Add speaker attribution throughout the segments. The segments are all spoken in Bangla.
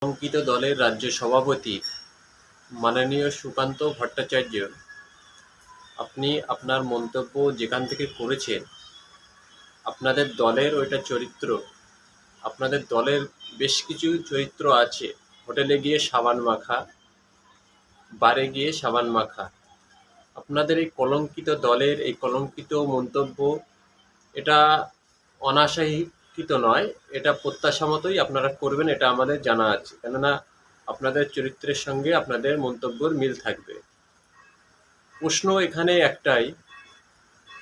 Speaker 1: কলঙ্কিত দলের রাজ্য সভাপতি মাননীয় সুকান্ত ভট্টাচার্য, আপনি আপনার মন্তব্য যেখান থেকে করেছেন, আপনাদের দলের ওইটা চরিত্র, আপনাদের দলের বেশ কিছু চরিত্র আছে। হোটেলে গিয়ে সাবান মাখা, বারে গিয়ে সাবান মাখা। আপনাদের এই কলঙ্কিত দলের এই কলঙ্কিত মন্তব্য, এটা অনাশাসিত নয়, এটা প্রত্যাশা মতোই আপনারা করবেন, এটা আমাদের জানা আছে। কেননা আপনাদের চরিত্রের সঙ্গে আপনাদের মন্তব্যের মিল থাকবে। প্রশ্ন এখানে একটাই,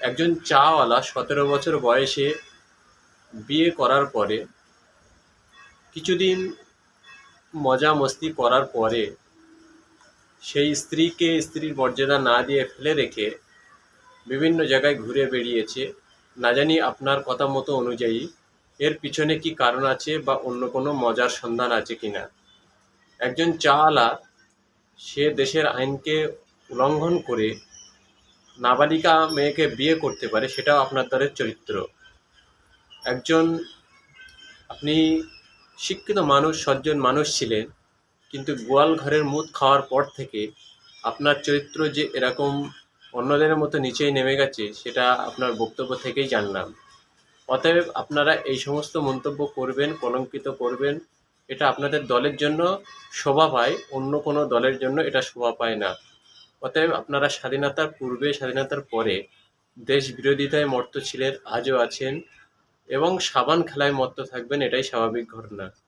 Speaker 1: একজন চাওয়ালা 17 বছর বয়সে বিয়ে করার পরে, কিছুদিন মজা মস্তি করার পরে, সেই স্ত্রীকে স্ত্রীর মর্যাদা না দিয়ে ফেলে রেখে বিভিন্ন জায়গায় ঘুরে বেড়িয়েছে। না জানি আপনার কথা মতো অনুযায়ী এর পিছনে কি কারণ আছে বা অন্য কোনো মজার সন্ধান আছে কিনা। একজন চাওয়ালা সে দেশের আইনকে উল্লঙ্ঘন করে নাবালিকা মেয়েকে বিয়ে করতে পারে, সেটাও আপনার দলের চরিত্র। একজন আপনি শিক্ষিত মানুষ, সজ্জন মানুষ ছিলেন, কিন্তু গোয়াল ঘরের মুদ খাওয়ার পর থেকে আপনার চরিত্র যে এরকম অন্যদের মতো নিচেই নেমে গেছে, সেটা আপনার বক্তব্য থেকেই জানলাম। অতএব আপনারা এই সমস্ত মন্তব্য করবেন, কলঙ্কিত করবেন, এটা আপনাদের দলের জন্য শোভা পায়, অন্য কোনো দলের জন্য এটা শোভা পায় না। অতএব আপনারা স্বাধীনতার পূর্বে, স্বাধীনতার পরে দেশ বিরোধিতায় মত্ত ছিলেন, আজও আছেন, এবং সাবান খেলায় মত্ত থাকবেন, এটাই স্বাভাবিক ঘটনা।